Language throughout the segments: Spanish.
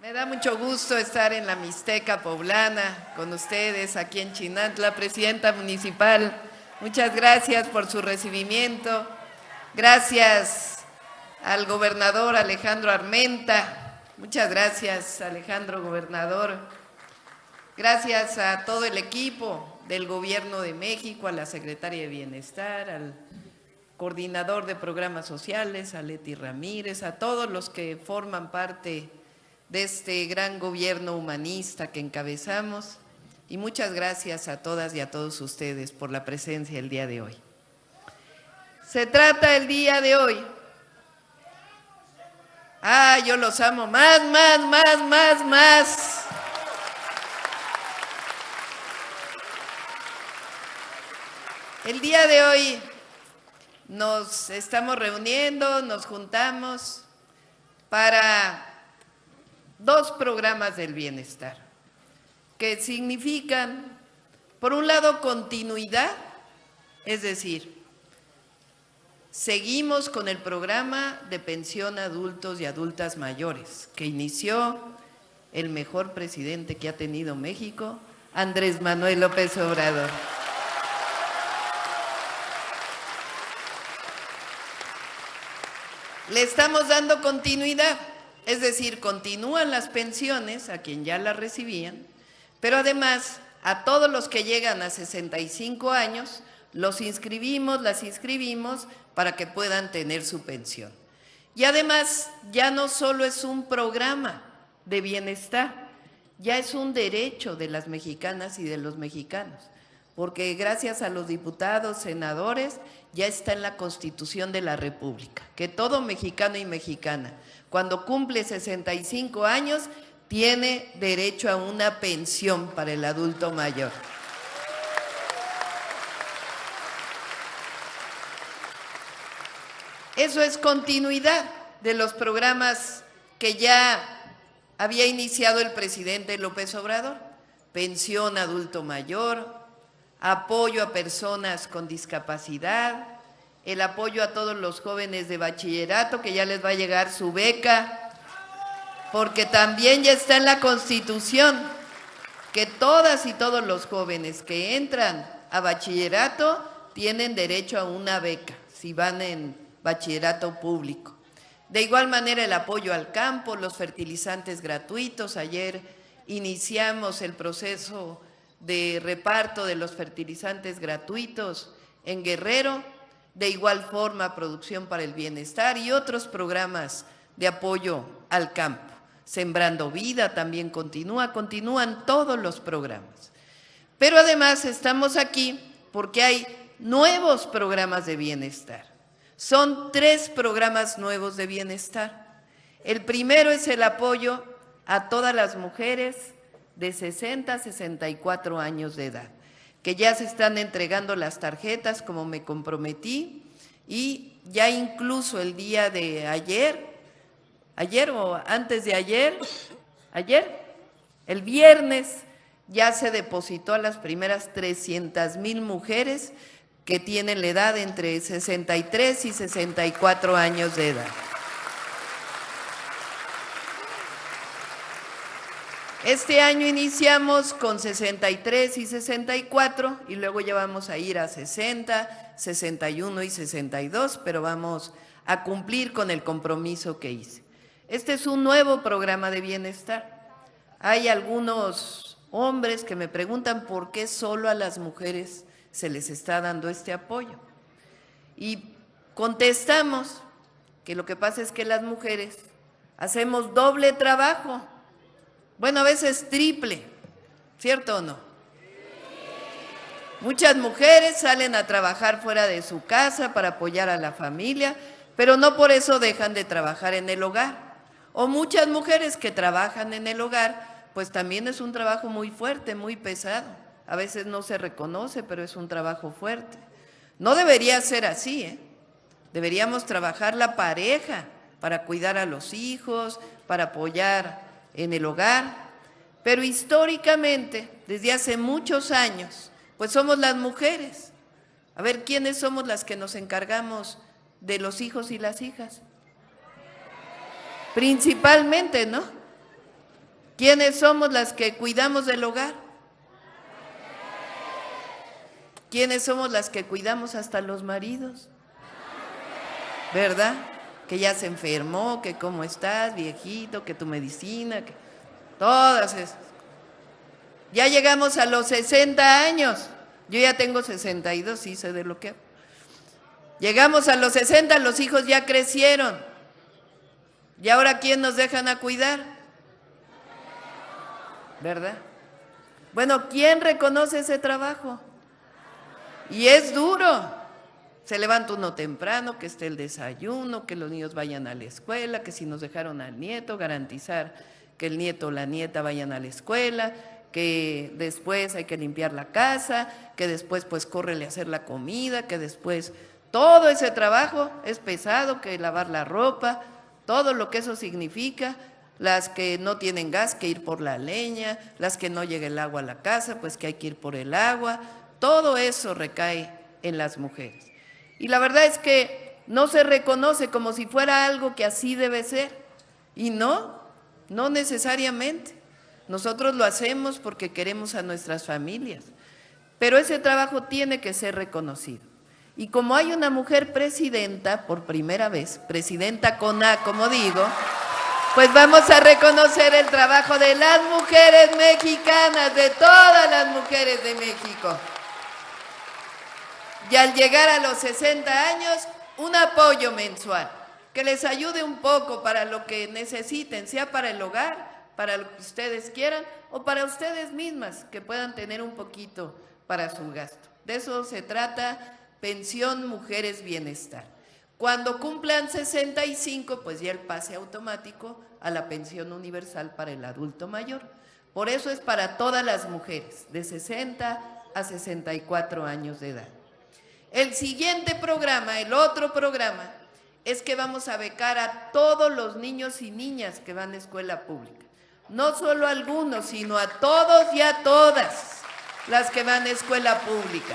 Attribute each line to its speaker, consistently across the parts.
Speaker 1: Me da mucho gusto estar en la Mixteca Poblana con ustedes aquí en Chinantla, presidenta municipal. Muchas gracias por su recibimiento. Gracias al gobernador Alejandro Armenta. Muchas gracias, Alejandro, gobernador. Gracias a todo el equipo del Gobierno de México, a la secretaria de Bienestar, al coordinador de programas sociales, a Leti Ramírez, a todos los que forman parte de este gran gobierno humanista que encabezamos, y muchas gracias a todas y a todos ustedes por la presencia el día de hoy. Se trata el día de hoy. Yo los amo más. El día de hoy nos estamos reuniendo, nos juntamos para dos programas del bienestar, que significan, por un lado, continuidad, es decir, seguimos con el programa de pensión a adultos y adultas mayores, que inició el mejor presidente que ha tenido México, Andrés Manuel López Obrador. Le estamos dando continuidad. Es decir, continúan las pensiones a quien ya las recibían, pero además a todos los que llegan a 65 años las inscribimos para que puedan tener su pensión. Y además ya no solo es un programa de bienestar, ya es un derecho de las mexicanas y de los mexicanos, porque gracias a los diputados, senadores, ya está en la Constitución de la República, que todo mexicano y mexicana, cuando cumple 65 años, tiene derecho a una pensión para el adulto mayor. Eso es continuidad de los programas que ya había iniciado el presidente López Obrador: pensión adulto mayor, apoyo a personas con discapacidad, el apoyo a todos los jóvenes de bachillerato, que ya les va a llegar su beca, porque también ya está en la Constitución que todas y todos los jóvenes que entran a bachillerato tienen derecho a una beca si van en bachillerato público. De igual manera, el apoyo al campo, los fertilizantes gratuitos. Ayer iniciamos el proceso de reparto de los fertilizantes gratuitos en Guerrero. De igual forma, producción para el bienestar y otros programas de apoyo al campo. Sembrando Vida también continúan todos los programas. Pero además estamos aquí porque hay nuevos programas de bienestar. Son 3 programas nuevos de bienestar. El primero es el apoyo a todas las mujeres de 60 a 64 años de edad, que ya se están entregando las tarjetas como me comprometí, y ya incluso el día de ayer o antes de ayer, el viernes, ya se depositó a las primeras 300,000 mujeres que tienen la edad entre 63 y 64 años de edad. Este año iniciamos con 63 y 64 y luego ya vamos a ir a 60, 61 y 62, pero vamos a cumplir con el compromiso que hice. Este es un nuevo programa de bienestar. Hay algunos hombres que me preguntan por qué solo a las mujeres se les está dando este apoyo. Y contestamos que lo que pasa es que las mujeres hacemos doble trabajo. Bueno, a veces triple, ¿cierto o no? Muchas mujeres salen a trabajar fuera de su casa para apoyar a la familia, pero no por eso dejan de trabajar en el hogar. O muchas mujeres que trabajan en el hogar, pues también es un trabajo muy fuerte, muy pesado. A veces no se reconoce, pero es un trabajo fuerte. No debería ser así, ¿eh? Deberíamos trabajar la pareja para cuidar a los hijos, para apoyar en el hogar, pero históricamente, desde hace muchos años, pues somos las mujeres. A ver, ¿quiénes somos las que nos encargamos de los hijos y las hijas? Principalmente, ¿no? ¿Quiénes somos las que cuidamos del hogar? ¿Quiénes somos las que cuidamos hasta los maridos? ¿Verdad? Que ya se enfermó, que cómo estás, viejito, que tu medicina, que todas esas. Ya llegamos a los 60 años. Yo ya tengo 62, sí sé de lo que hablo. Llegamos a los 60, los hijos ya crecieron. ¿Y ahora quién nos dejan a cuidar? ¿Verdad? Bueno, ¿quién reconoce ese trabajo? Y es duro. Se levanta uno temprano, que esté el desayuno, que los niños vayan a la escuela, que si nos dejaron al nieto, garantizar que el nieto o la nieta vayan a la escuela, que después hay que limpiar la casa, que después pues córrele a hacer la comida, que después todo ese trabajo es pesado, que lavar la ropa, todo lo que eso significa, las que no tienen gas, que ir por la leña, las que no llega el agua a la casa, pues que hay que ir por el agua, todo eso recae en las mujeres. Y la verdad es que no se reconoce como si fuera algo que así debe ser, y no necesariamente. Nosotros lo hacemos porque queremos a nuestras familias, pero ese trabajo tiene que ser reconocido. Y como hay una mujer presidenta, por primera vez, presidenta con A, como digo, pues vamos a reconocer el trabajo de las mujeres mexicanas, de todas las mujeres de México. Y al llegar a los 60 años, un apoyo mensual, que les ayude un poco para lo que necesiten, sea para el hogar, para lo que ustedes quieran, o para ustedes mismas, que puedan tener un poquito para su gasto. De eso se trata Pensión Mujeres Bienestar. Cuando cumplan 65, pues ya el pase automático a la pensión universal para el adulto mayor. Por eso es para todas las mujeres, de 60 a 64 años de edad. El siguiente programa, el otro programa, es que vamos a becar a todos los niños y niñas que van a escuela pública. No solo a algunos, sino a todos y a todas las que van a escuela pública.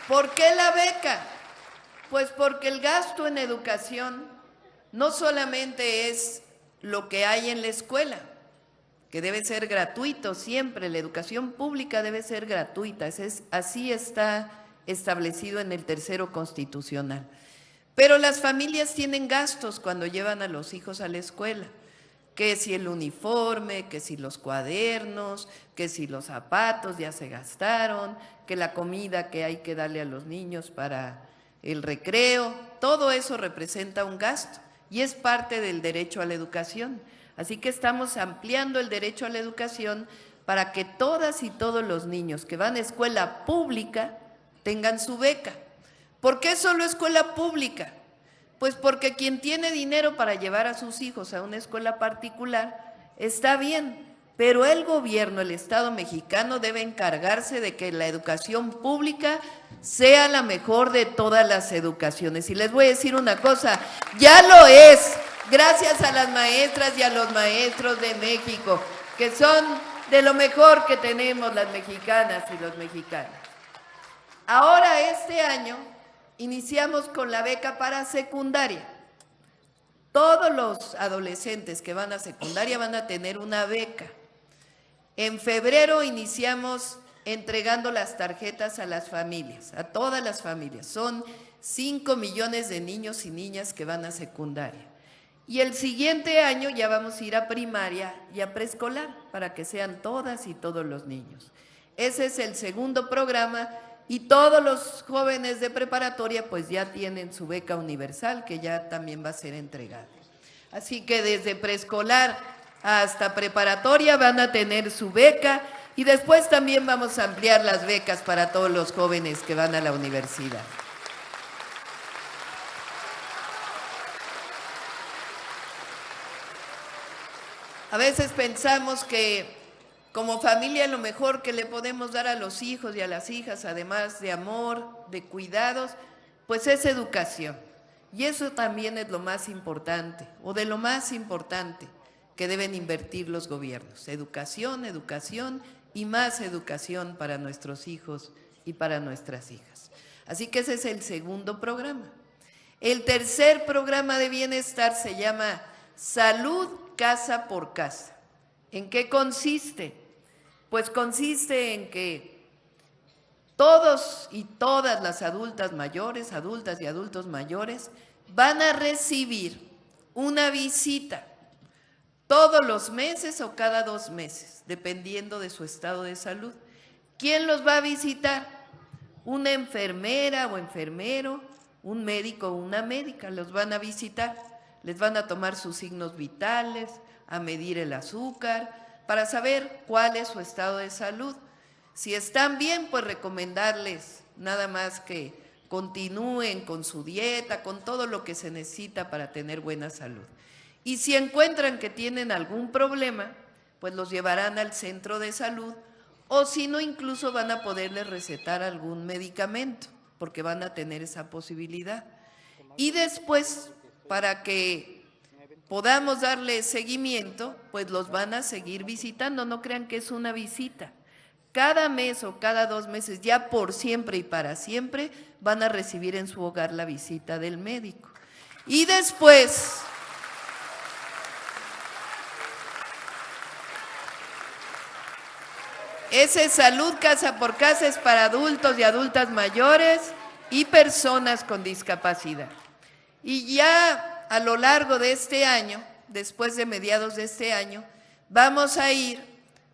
Speaker 1: ¿Por qué la beca? Pues porque el gasto en educación no solamente es lo que hay en la escuela, que debe ser gratuito siempre, la educación pública debe ser gratuita, así está establecido en el tercero constitucional. Pero las familias tienen gastos cuando llevan a los hijos a la escuela, que si el uniforme, que si los cuadernos, que si los zapatos ya se gastaron, que la comida que hay que darle a los niños para el recreo, todo eso representa un gasto y es parte del derecho a la educación. Así que estamos ampliando el derecho a la educación para que todas y todos los niños que van a escuela pública tengan su beca. ¿Por qué solo escuela pública? Pues porque quien tiene dinero para llevar a sus hijos a una escuela particular está bien, pero el gobierno, el Estado mexicano debe encargarse de que la educación pública sea la mejor de todas las educaciones. Y les voy a decir una cosa, ya lo es, gracias a las maestras y a los maestros de México, que son de lo mejor que tenemos las mexicanas y los mexicanos. Ahora este año iniciamos con la beca para secundaria. Todos los adolescentes que van a secundaria van a tener una beca. En febrero iniciamos entregando las tarjetas a las familias, a todas las familias. Son 5 millones de niños y niñas que van a secundaria. Y el siguiente año ya vamos a ir a primaria y a preescolar para que sean todas y todos los niños. Ese es el segundo programa. Y todos los jóvenes de preparatoria pues ya tienen su beca universal que ya también va a ser entregada. Así que desde preescolar hasta preparatoria van a tener su beca y después también vamos a ampliar las becas para todos los jóvenes que van a la universidad. A veces pensamos que como familia lo mejor que le podemos dar a los hijos y a las hijas, además de amor, de cuidados, pues es educación. Y eso también es lo más importante, o de lo más importante que deben invertir los gobiernos. Educación, educación y más educación para nuestros hijos y para nuestras hijas. Así que ese es el segundo programa. El tercer programa de bienestar se llama Salud casa por casa. ¿En qué consiste? Pues consiste en que todos y todas las adultas mayores, adultas y adultos mayores, van a recibir una visita todos los meses o cada 2 meses, dependiendo de su estado de salud. ¿Quién los va a visitar? Una enfermera o enfermero, un médico o una médica los van a visitar. Les van a tomar sus signos vitales, a medir el azúcar, para saber cuál es su estado de salud. Si están bien, pues recomendarles nada más que continúen con su dieta, con todo lo que se necesita para tener buena salud. Y si encuentran que tienen algún problema, pues los llevarán al centro de salud, o si no, incluso van a poderles recetar algún medicamento, porque van a tener esa posibilidad. Y después, para que podamos darle seguimiento, pues los van a seguir visitando. No crean que es una visita. Cada mes o cada 2 meses, ya por siempre y para siempre, van a recibir en su hogar la visita del médico. Y después, ese salud casa por casa es para adultos y adultas mayores y personas con discapacidad. Y ya a lo largo de este año, después de mediados de este año, vamos a ir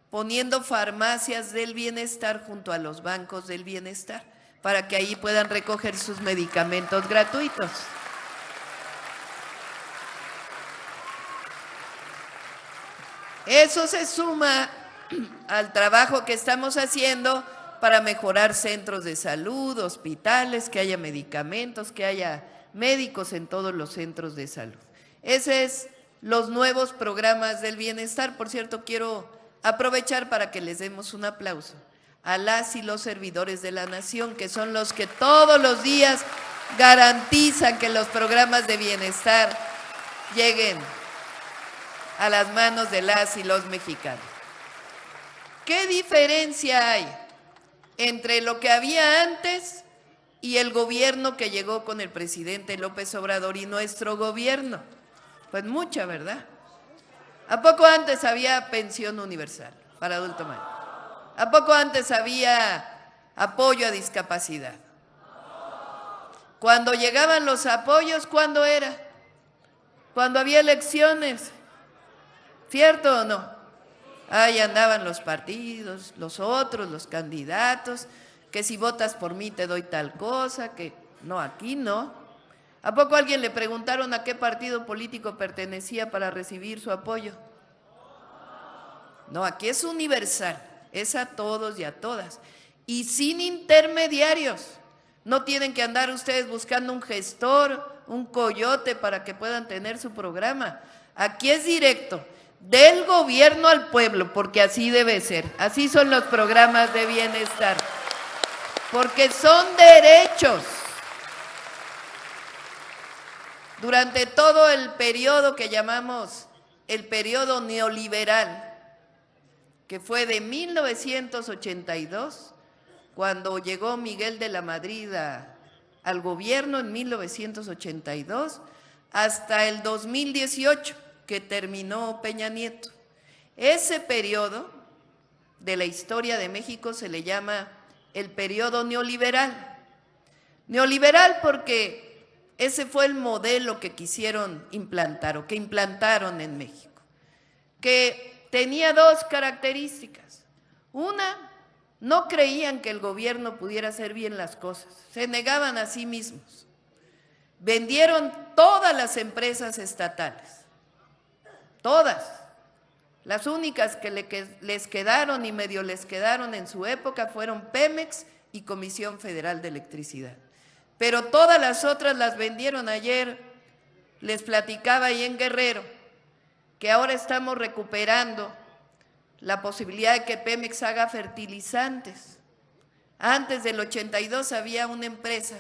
Speaker 1: poniendo farmacias del bienestar junto a los bancos del bienestar, para que ahí puedan recoger sus medicamentos gratuitos. Eso se suma al trabajo que estamos haciendo para mejorar centros de salud, hospitales, que haya medicamentos, que haya médicos en todos los centros de salud. Ese es los nuevos programas del bienestar. Por cierto, quiero aprovechar para que les demos un aplauso a las y los servidores de la nación, que son los que todos los días garantizan que los programas de bienestar lleguen a las manos de las y los mexicanos. ¿Qué diferencia hay entre lo que había antes y el gobierno que llegó con el presidente López Obrador y nuestro gobierno? Pues mucha, ¿verdad? ¿A poco antes había pensión universal para adulto mayor? ¿A poco antes había apoyo a discapacidad? Cuando llegaban los apoyos, ¿cuándo era? Cuando había elecciones, ¿cierto o no? Ahí andaban los partidos, los otros, los candidatos, que si votas por mí te doy tal cosa, que no, aquí no. ¿A poco a alguien le preguntaron a qué partido político pertenecía para recibir su apoyo? No, aquí es universal, es a todos y a todas. Y sin intermediarios. No tienen que andar ustedes buscando un gestor, un coyote para que puedan tener su programa. Aquí es directo, del gobierno al pueblo, porque así debe ser. Así son los programas de bienestar, porque son derechos. Durante todo el periodo que llamamos el periodo neoliberal, que fue de 1982, cuando llegó Miguel de la Madrid al gobierno en 1982, hasta el 2018, que terminó Peña Nieto. Ese periodo de la historia de México se le llama el periodo neoliberal. Neoliberal porque ese fue el modelo que quisieron implantar o que implantaron en México, que tenía 2 características. Una, no creían que el gobierno pudiera hacer bien las cosas, se negaban a sí mismos. Vendieron todas las empresas estatales, todas. Las únicas que les quedaron y medio les quedaron en su época fueron Pemex y Comisión Federal de Electricidad. Pero todas las otras las vendieron. Ayer les platicaba ahí en Guerrero que ahora estamos recuperando la posibilidad de que Pemex haga fertilizantes. Antes del 82 había una empresa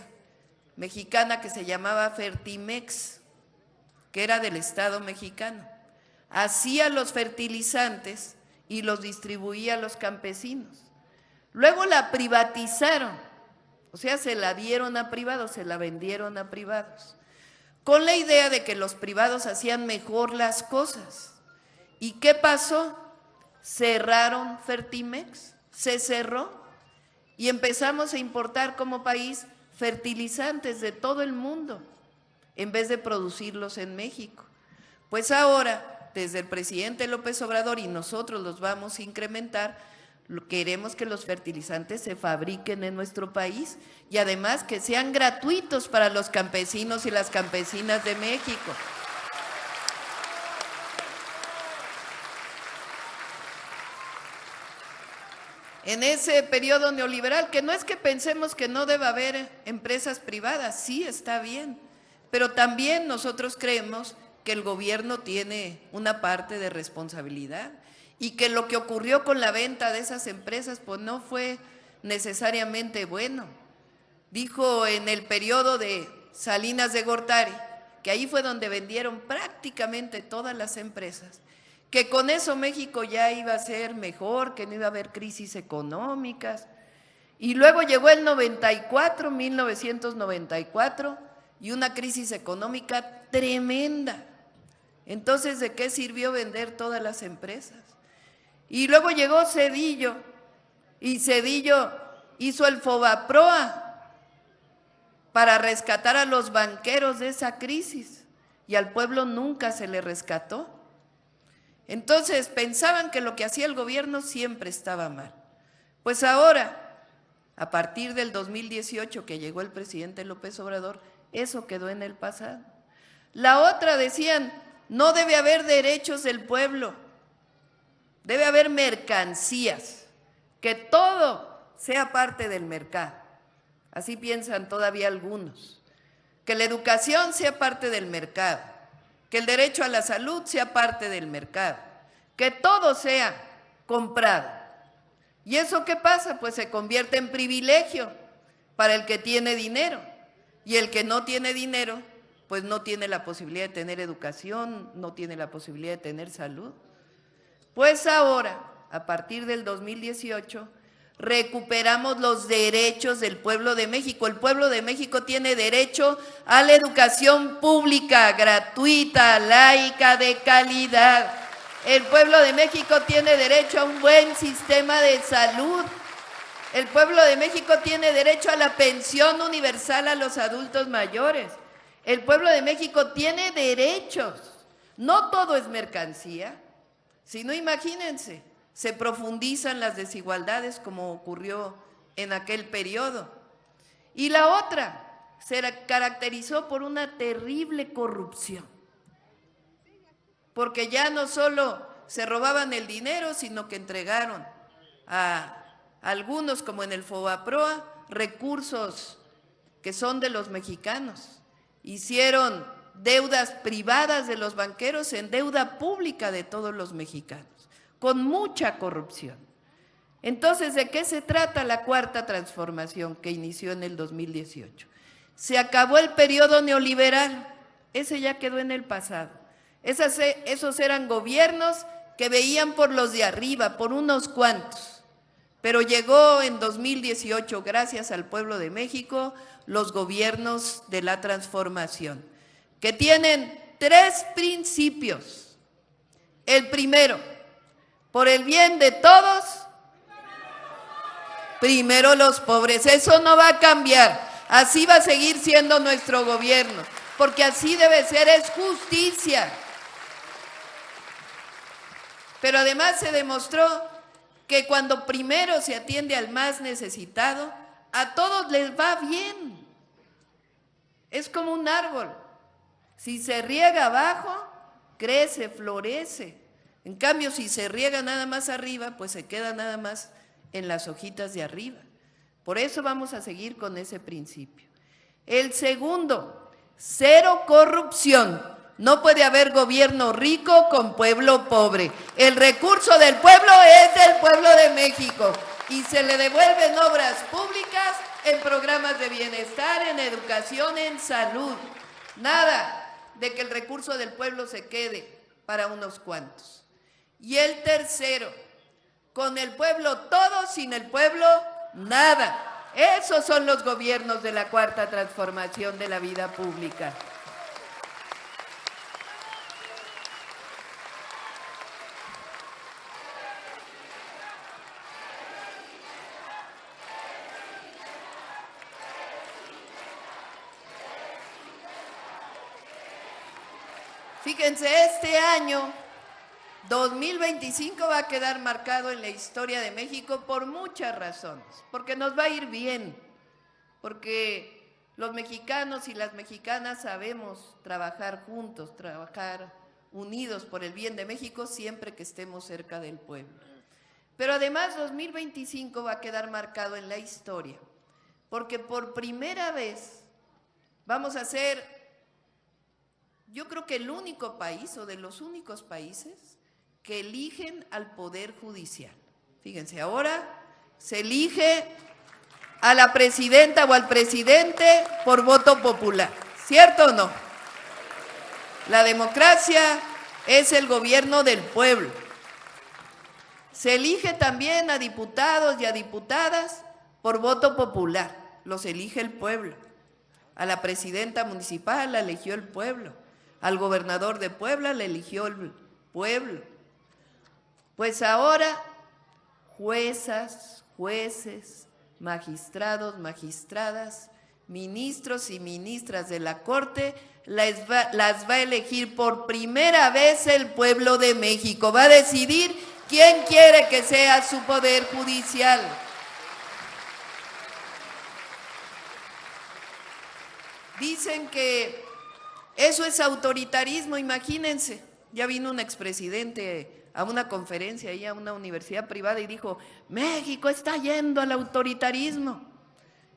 Speaker 1: mexicana que se llamaba Fertimex, que era del Estado mexicano. Hacía los fertilizantes y los distribuía a los campesinos. Luego la privatizaron, o sea, se la dieron a privados, se la vendieron a privados. con la idea de que los privados hacían mejor las cosas. ¿Y qué pasó? Cerraron Fertimex, se cerró y empezamos a importar como país fertilizantes de todo el mundo en vez de producirlos en México. Pues ahora, desde el presidente López Obrador y nosotros los vamos a incrementar, queremos que los fertilizantes se fabriquen en nuestro país y además que sean gratuitos para los campesinos y las campesinas de México. En ese periodo neoliberal, que no es que pensemos que no deba haber empresas privadas, sí está bien, pero también nosotros creemos que el gobierno tiene una parte de responsabilidad y que lo que ocurrió con la venta de esas empresas pues no fue necesariamente bueno. Dijo en el periodo de Salinas de Gortari, que ahí fue donde vendieron prácticamente todas las empresas, que con eso México ya iba a ser mejor, que no iba a haber crisis económicas. Y luego llegó el 1994, y una crisis económica tremenda. Entonces, ¿de qué sirvió vender todas las empresas? Y luego llegó Zedillo, y Zedillo hizo el Fobaproa para rescatar a los banqueros de esa crisis, y al pueblo nunca se le rescató. Entonces pensaban que lo que hacía el gobierno siempre estaba mal. Pues ahora, a partir del 2018 que llegó el presidente López Obrador, eso quedó en el pasado. La otra decían, no debe haber derechos del pueblo, debe haber mercancías, que todo sea parte del mercado. Así piensan todavía algunos. Que la educación sea parte del mercado, que el derecho a la salud sea parte del mercado, que todo sea comprado. ¿Y eso qué pasa? Pues se convierte en privilegio para el que tiene dinero, y el que no tiene dinero, pues no tiene la posibilidad de tener educación, no tiene la posibilidad de tener salud. Pues ahora, a partir del 2018, recuperamos los derechos del pueblo de México. El pueblo de México tiene derecho a la educación pública, gratuita, laica, de calidad. El pueblo de México tiene derecho a un buen sistema de salud. El pueblo de México tiene derecho a la pensión universal a los adultos mayores. El pueblo de México tiene derechos. No todo es mercancía, sino imagínense, se profundizan las desigualdades como ocurrió en aquel periodo. Y la otra se caracterizó por una terrible corrupción, porque ya no solo se robaban el dinero, sino que entregaron a algunos, como en el Fobaproa, recursos que son de los mexicanos. Hicieron deudas privadas de los banqueros en deuda pública de todos los mexicanos, con mucha corrupción. Entonces, ¿de qué se trata la cuarta transformación que inició en el 2018? Se acabó el periodo neoliberal, ese ya quedó en el pasado. Esos eran gobiernos que veían por los de arriba, por unos cuantos. Pero llegó en 2018, gracias al pueblo de México, los gobiernos de la transformación, que tienen 3 principios. El primero, por el bien de todos, primero los pobres. Eso no va a cambiar, así va a seguir siendo nuestro gobierno, porque así debe ser, es justicia. Pero además se demostró que cuando primero se atiende al más necesitado, a todos les va bien. Es como un árbol, si se riega abajo, crece, florece. En cambio, si se riega nada más arriba, pues se queda nada más en las hojitas de arriba. Por eso vamos a seguir con ese principio. El segundo, cero corrupción. No puede haber gobierno rico con pueblo pobre. El recurso del pueblo es del pueblo de México y se le devuelven obras públicas en programas de bienestar, en educación, en salud. Nada de que el recurso del pueblo se quede para unos cuantos. Y el tercero, con el pueblo todo, sin el pueblo nada. Esos son los gobiernos de la cuarta transformación de la vida pública. Fíjense, este año 2025 va a quedar marcado en la historia de México por muchas razones, porque nos va a ir bien, porque los mexicanos y las mexicanas sabemos trabajar juntos, trabajar unidos por el bien de México siempre que estemos cerca del pueblo. Pero además 2025 va a quedar marcado en la historia, porque por primera vez vamos a ser, yo creo que el único país o de los únicos países que eligen al Poder Judicial. Fíjense, ahora se elige a la presidenta o al presidente por voto popular, ¿cierto o no? La democracia es el gobierno del pueblo. Se elige también a diputados y a diputadas por voto popular, los elige el pueblo. A la presidenta municipal la eligió el pueblo, al gobernador de Puebla la eligió el pueblo. Pues ahora, juezas, jueces, magistrados, magistradas, ministros y ministras de la Corte, las va a elegir por primera vez el pueblo de México. Va a decidir quién quiere que sea su poder judicial. Dicen que eso es autoritarismo, imagínense. Ya vino un expresidente a una conferencia ahí a una universidad privada y dijo, México está yendo al autoritarismo.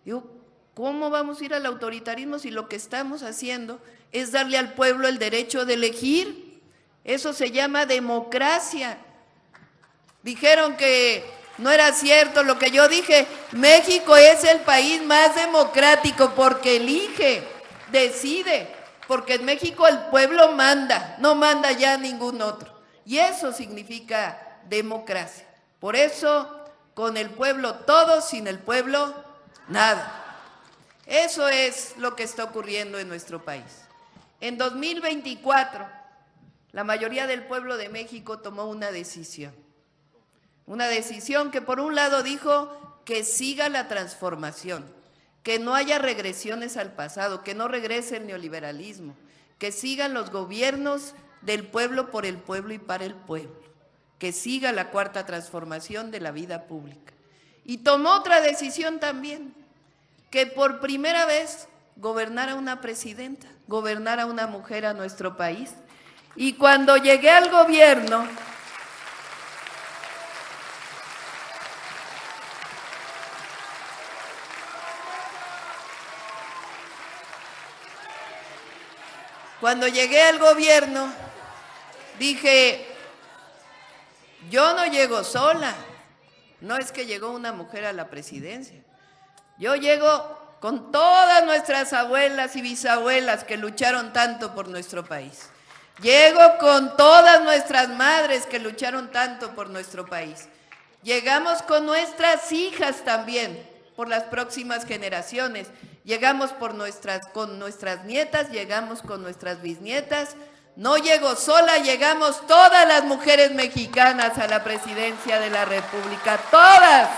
Speaker 1: Digo, ¿cómo vamos a ir al autoritarismo si lo que estamos haciendo es darle al pueblo el derecho de elegir? Eso se llama democracia. Dijeron que no era cierto lo que yo dije. México es el país más democrático porque elige, decide, porque en México el pueblo manda, no manda ya ningún otro. Y eso significa democracia. Por eso, con el pueblo todo, sin el pueblo nada. Eso es lo que está ocurriendo en nuestro país. En 2024, la mayoría del pueblo de México tomó una decisión. Una decisión que por un lado dijo que siga la transformación, que no haya regresiones al pasado, que no regrese el neoliberalismo, que sigan los gobiernos del pueblo, por el pueblo y para el pueblo, que siga la cuarta transformación de la vida pública. Y tomó otra decisión también, que por primera vez gobernara una presidenta, gobernara una mujer a nuestro país. Y cuando llegué al gobierno, dije, yo no llego sola, no es que llegó una mujer a la presidencia, yo llego con todas nuestras abuelas y bisabuelas que lucharon tanto por nuestro país, llego con todas nuestras madres que lucharon tanto por nuestro país, llegamos con nuestras hijas también, por las próximas generaciones, llegamos con nuestras nietas, llegamos con nuestras bisnietas. No llego sola, llegamos todas las mujeres mexicanas a la presidencia de la República, todas.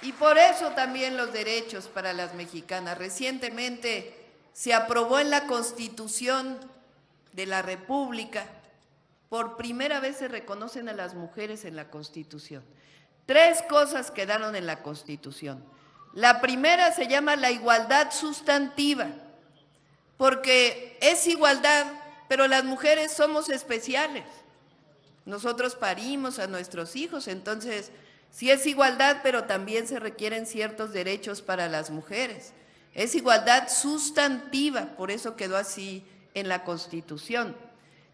Speaker 1: Y por eso también los derechos para las mexicanas. Recientemente se aprobó en la Constitución de la República, por primera vez se reconocen a las mujeres en la Constitución. 3 cosas quedaron en la Constitución. La primera se llama la igualdad sustantiva, porque es igualdad, pero las mujeres somos especiales. Nosotros parimos a nuestros hijos, entonces sí es igualdad, pero también se requieren ciertos derechos para las mujeres. Es igualdad sustantiva, por eso quedó así en la Constitución.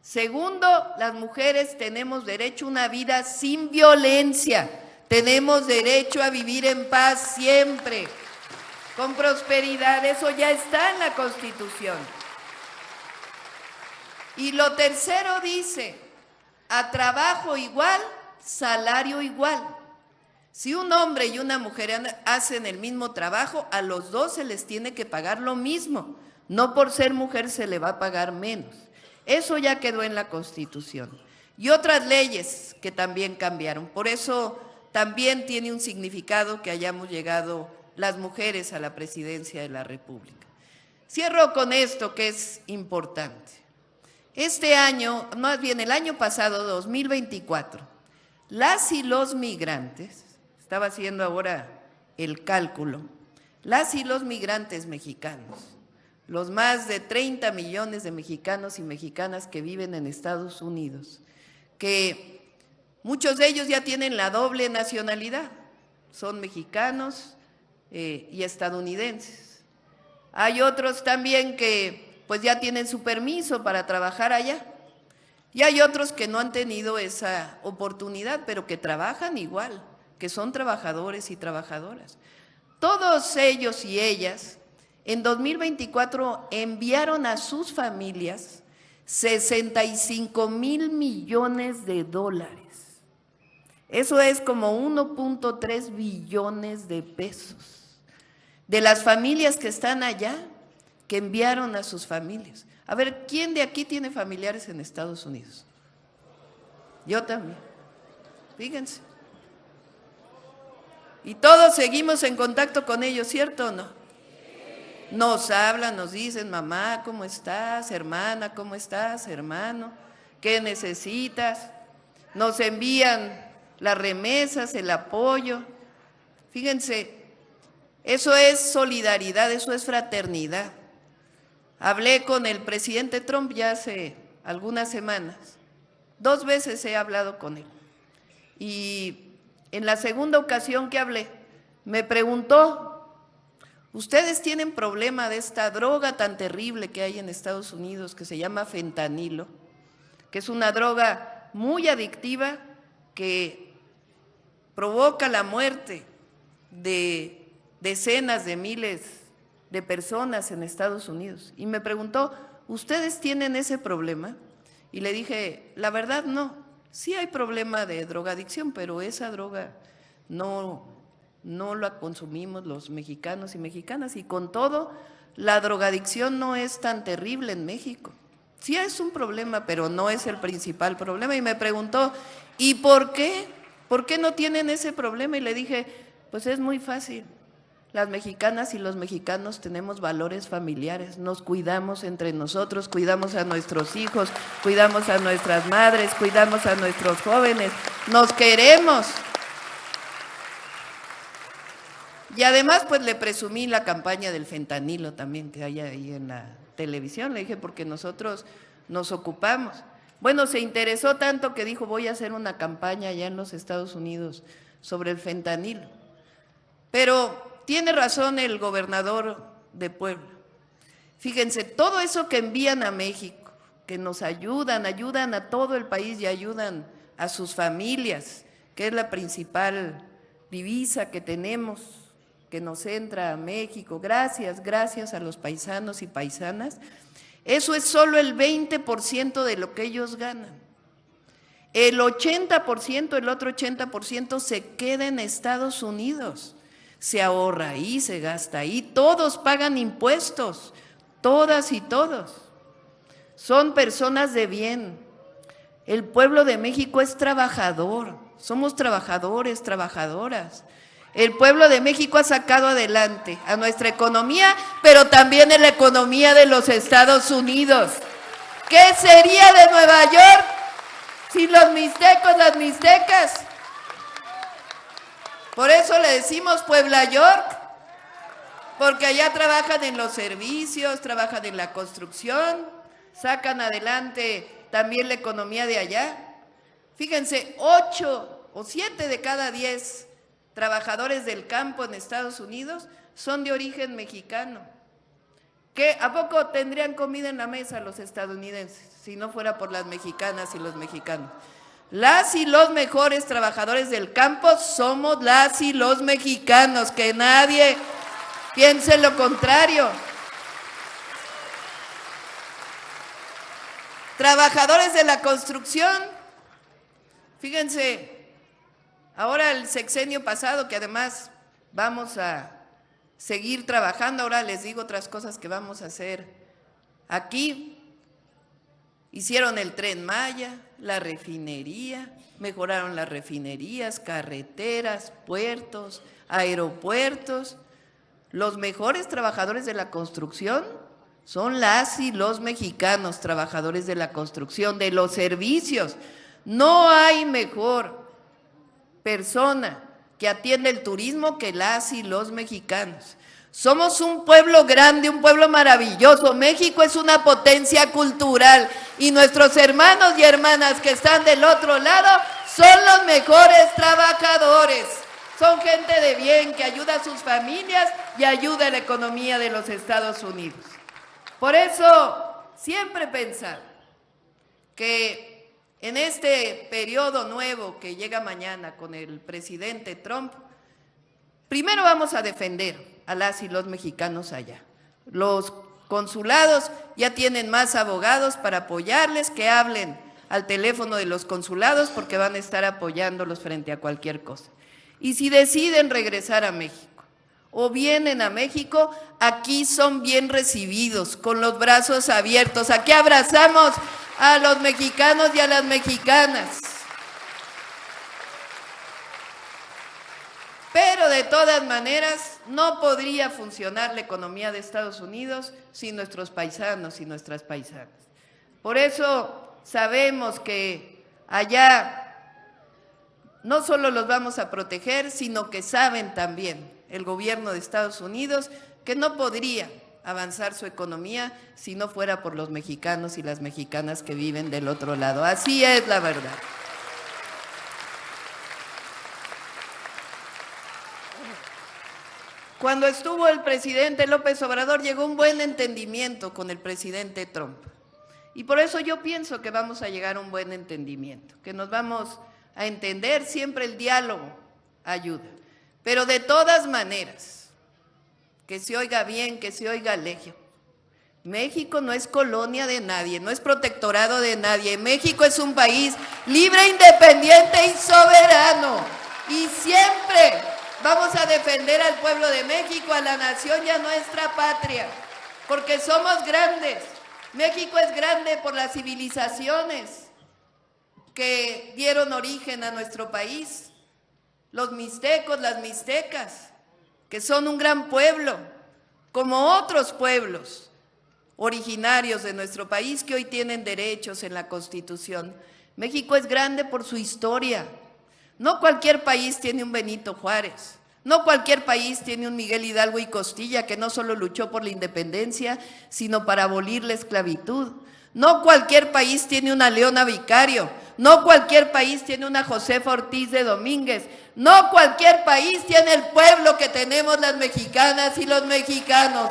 Speaker 1: Segundo, las mujeres tenemos derecho a una vida sin violencia. Tenemos derecho a vivir en paz siempre, con prosperidad, eso ya está en la Constitución. Y lo tercero dice, a trabajo igual, salario igual. Si un hombre y una mujer hacen el mismo trabajo, a los dos se les tiene que pagar lo mismo, no por ser mujer se le va a pagar menos. Eso ya quedó en la Constitución. Y otras leyes que también cambiaron, por eso también tiene un significado que hayamos llegado las mujeres a la presidencia de la República. Cierro con esto que es importante. Este año, más bien el año pasado, 2024, las y los migrantes, estaba haciendo ahora el cálculo, las y los migrantes mexicanos, los más de 30 millones de mexicanos y mexicanas que viven en Estados Unidos, que muchos de ellos ya tienen la doble nacionalidad, son mexicanos y estadounidenses. Hay otros también que pues ya tienen su permiso para trabajar allá. Y hay otros que no han tenido esa oportunidad, pero que trabajan igual, que son trabajadores y trabajadoras. Todos ellos y ellas en 2024 enviaron a sus familias 65,000 millones de dólares. Eso es como 1.3 billones de pesos. De las familias que están allá, que enviaron a sus familias. A ver, ¿quién de aquí tiene familiares en Estados Unidos? Yo también. Fíjense. Y todos seguimos en contacto con ellos, ¿cierto o no? Nos hablan, nos dicen, mamá, ¿cómo estás? Hermana, ¿cómo estás? Hermano, ¿qué necesitas? Nos envían las remesas, el apoyo. Fíjense, eso es solidaridad, eso es fraternidad. Hablé con el presidente Trump ya hace algunas semanas. 2 veces he hablado con él. Y en la segunda ocasión que hablé, me preguntó, ¿ustedes tienen problema de esta droga tan terrible que hay en Estados Unidos que se llama fentanilo? Que es una droga muy adictiva que provoca la muerte de decenas de miles de personas en Estados Unidos. Y me preguntó, ¿ustedes tienen ese problema? Y le dije, la verdad no, sí hay problema de drogadicción, pero esa droga no la consumimos los mexicanos y mexicanas, y con todo, la drogadicción no es tan terrible en México. Sí es un problema, pero no es el principal problema. Y me preguntó, ¿y por qué? ¿Por qué no tienen ese problema? Y le dije, pues es muy fácil. Las mexicanas y los mexicanos tenemos valores familiares, nos cuidamos entre nosotros, cuidamos a nuestros hijos, cuidamos a nuestras madres, cuidamos a nuestros jóvenes, nos queremos. Y además pues le presumí la campaña del fentanilo también que hay ahí en la televisión, le dije porque nosotros nos ocupamos. Bueno, se interesó tanto que dijo voy a hacer una campaña allá en los Estados Unidos sobre el fentanilo. Pero tiene razón el gobernador de Puebla. Fíjense, todo eso que envían a México, que nos ayudan a todo el país y ayudan a sus familias, que es la principal divisa que tenemos, que nos entra a México. Gracias a los paisanos y paisanas. Eso es solo el 20% de lo que ellos ganan. El 80%, el otro 80% se queda en Estados Unidos. Se ahorra ahí, se gasta ahí, todos pagan impuestos, todas y todos. Son personas de bien. El pueblo de México es trabajador, somos trabajadores, trabajadoras. El pueblo de México ha sacado adelante a nuestra economía, pero también en la economía de los Estados Unidos. ¿Qué sería de Nueva York sin los mixtecos, las mixtecas? Por eso le decimos Puebla York, porque allá trabajan en los servicios, trabajan en la construcción, sacan adelante también la economía de allá. Fíjense, 8 o 7 de cada 10 trabajadores del campo en Estados Unidos son de origen mexicano. ¿Qué? ¿A poco tendrían comida en la mesa los estadounidenses si no fuera por las mexicanas y los mexicanos? Las y los mejores trabajadores del campo somos las y los mexicanos, que nadie piense lo contrario. Trabajadores de la construcción, fíjense, ahora el sexenio pasado, que además vamos a seguir trabajando, ahora les digo otras cosas que vamos a hacer aquí. Hicieron el Tren Maya, la refinería, mejoraron las refinerías, carreteras, puertos, aeropuertos. Los mejores trabajadores de la construcción son las y los mexicanos, trabajadores de la construcción, de los servicios. No hay mejor persona que atiende el turismo que las y los mexicanos. Somos un pueblo grande, un pueblo maravilloso. México es una potencia cultural y nuestros hermanos y hermanas que están del otro lado son los mejores trabajadores. Son gente de bien que ayuda a sus familias y ayuda a la economía de los Estados Unidos. Por eso siempre he pensado que en este periodo nuevo que llega mañana con el presidente Trump, primero vamos a defender a las y los mexicanos allá. Los consulados ya tienen más abogados para apoyarles, que hablen al teléfono de los consulados porque van a estar apoyándolos frente a cualquier cosa. Y si deciden regresar a México o vienen a México, aquí son bien recibidos, con los brazos abiertos. Aquí abrazamos a los mexicanos y a las mexicanas. Pero de todas maneras, no podría funcionar la economía de Estados Unidos sin nuestros paisanos y nuestras paisanas. Por eso sabemos que allá no solo los vamos a proteger, sino que saben también el gobierno de Estados Unidos que no podría avanzar su economía si no fuera por los mexicanos y las mexicanas que viven del otro lado. Así es la verdad. Cuando estuvo el presidente López Obrador, llegó a un buen entendimiento con el presidente Trump. Y por eso yo pienso que vamos a llegar a un buen entendimiento, que nos vamos a entender. Siempre el diálogo ayuda. Pero de todas maneras, que se oiga bien, que se oiga legio. México no es colonia de nadie, no es protectorado de nadie. México es un país libre, independiente y soberano. Y siempre vamos a defender al pueblo de México, a la nación y a nuestra patria, porque somos grandes. México es grande por las civilizaciones que dieron origen a nuestro país. Los mixtecos, las mixtecas, que son un gran pueblo, como otros pueblos originarios de nuestro país que hoy tienen derechos en la Constitución. México es grande por su historia. No cualquier país tiene un Benito Juárez, no cualquier país tiene un Miguel Hidalgo y Costilla que no solo luchó por la independencia, sino para abolir la esclavitud. No cualquier país tiene una Leona Vicario, no cualquier país tiene una Josefa Ortiz de Domínguez, no cualquier país tiene el pueblo que tenemos las mexicanas y los mexicanos.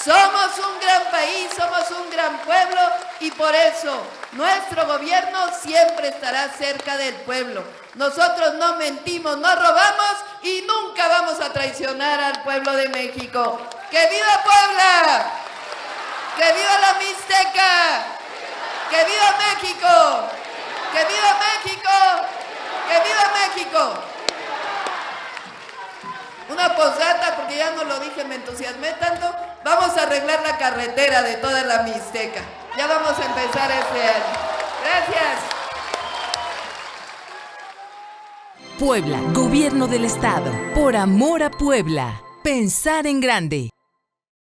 Speaker 1: Somos un gran país, somos un gran pueblo y por eso nuestro gobierno siempre estará cerca del pueblo. Nosotros no mentimos, no robamos y nunca vamos a traicionar al pueblo de México. ¡Que viva Puebla! ¡Que viva la Mixteca! ¡Que viva México! ¡Que viva México! ¡Que viva México! Una posdata, porque ya no lo dije, me entusiasmé tanto. Vamos a arreglar la carretera de toda la Mixteca. Ya vamos a empezar este año. Gracias.
Speaker 2: Puebla, Gobierno del Estado. Por amor a Puebla. Pensar en grande.